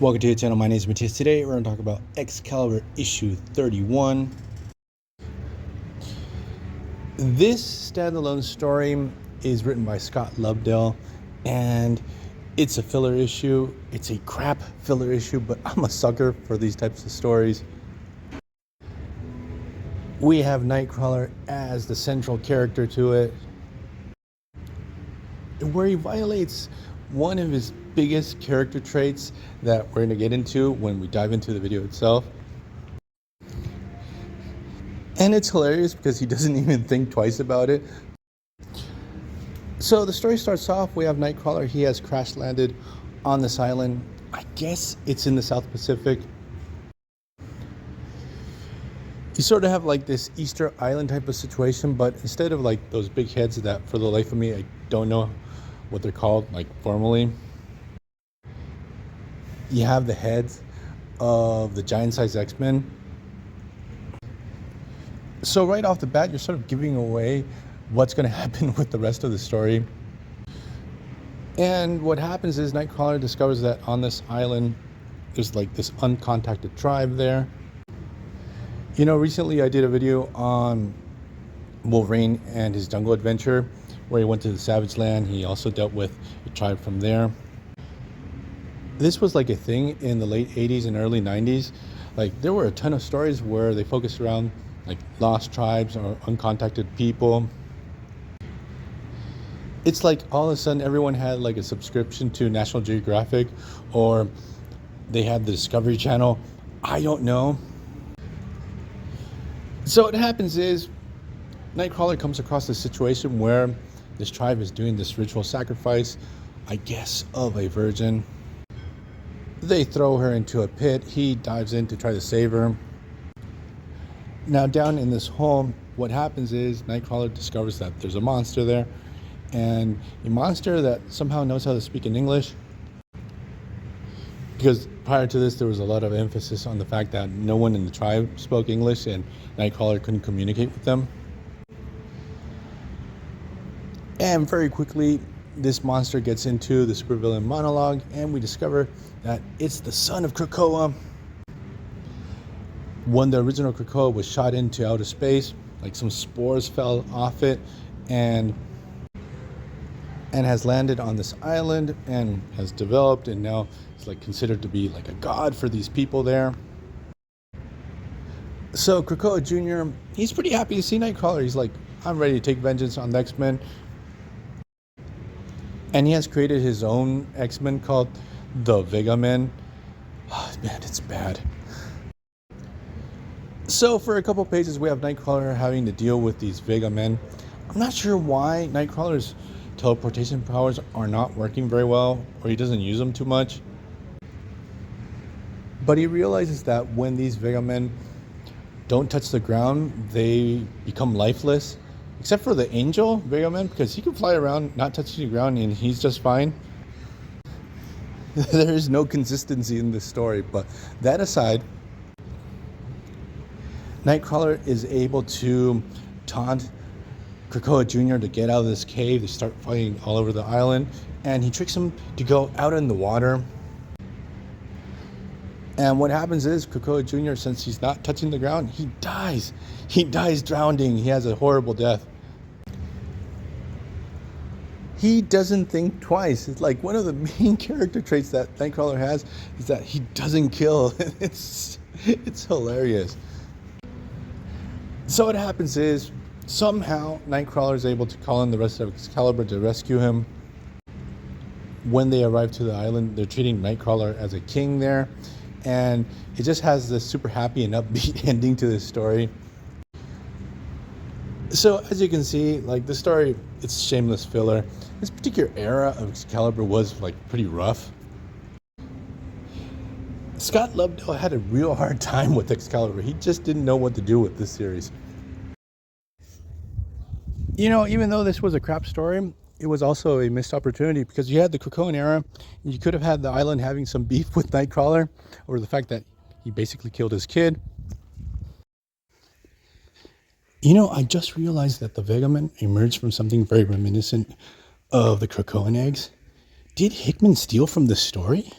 Welcome to the channel. My name is Matthias. Today we're going to talk about Excalibur issue 31. This standalone story is written by Scott Lobdell, and it's a filler issue. It's a crap filler issue, but I'm a sucker for these types of stories. We have Nightcrawler as the central character to it, where he violates one of his biggest character traits that we're going to get into when we dive into the video itself. And it's hilarious because he doesn't even think twice about it. So the story starts off, we have Nightcrawler. He has crash landed on this island. I guess it's in the South Pacific. You sort of have like this Easter Island type of situation, but instead of like those big heads that for the life of me I don't know what they're called like formally, you have the heads of the giant size X-Men. So right off the bat, you're sort of giving away what's going to happen with the rest of the story. And what happens is Nightcrawler discovers that on this island there's like this uncontacted tribe there. You know, recently I did a video on Wolverine and his jungle adventure where he went to the Savage Land. He also dealt with a tribe from there. This was like a thing in the late 80s and early 90s. Like there were a ton of stories where they focused around like lost tribes or uncontacted people. It's like all of a sudden everyone had like a subscription to National Geographic, or they had the Discovery Channel. I don't know. So what happens is Nightcrawler comes across a situation where this tribe is doing this ritual sacrifice, I guess, of a virgin. They throw her into a pit. He dives in to try to save her. Now down in this hole, what happens is Nightcrawler discovers that there's a monster there, and a monster that somehow knows how to speak in English. Because prior to this, there was a lot of emphasis on the fact that no one in the tribe spoke English and Nightcrawler couldn't communicate with them. And very quickly, this monster gets into the supervillain monologue, and we discover that it's the son of Krakoa. When the original Krakoa was shot into outer space, like some spores fell off it and has landed on this island and has developed, and now it's like considered to be like a god for these people there. So Krakoa Jr., he's pretty happy to see Nightcrawler. He's like, I'm ready to take vengeance on the X-Men. And he has created his own X-Men called the Vega Men. Oh, man, it's bad. So for a couple pages, we have Nightcrawler having to deal with these Vega Men. I'm not sure why Nightcrawler's teleportation powers are not working very well, or he doesn't use them too much. But he realizes that when these Vega Men don't touch the ground, they become lifeless. Except for the Angel Vega Man, because he can fly around not touching the ground and he's just fine. There is no consistency in this story, but that aside, Nightcrawler is able to taunt Krakoa Jr. to get out of this cave. They start fighting all over the island, and he tricks him to go out in the water. And what happens is Krakoa Jr., since he's not touching the ground, he dies. He dies drowning. He has a horrible death. He doesn't think twice. It's like one of the main character traits that Nightcrawler has is that he doesn't kill. It's hilarious. So what happens is somehow Nightcrawler is able to call in the rest of Excalibur to rescue him. When they arrive to the island, they're treating Nightcrawler as a king there. And it just has this super happy and upbeat ending to this story. So as you can see, like the story, it's shameless filler. This particular era of Excalibur was like pretty rough. Scott Lobdell had a real hard time with Excalibur. He just didn't know what to do with this series. You know, even though this was a crap story, it was also a missed opportunity, because you had the Krakoan era, and you could have had the island having some beef with Nightcrawler over the fact that he basically killed his kid. You know, I just realized that the Vegamen emerged from something very reminiscent of the Krakoan eggs. Did Hickman steal from this story?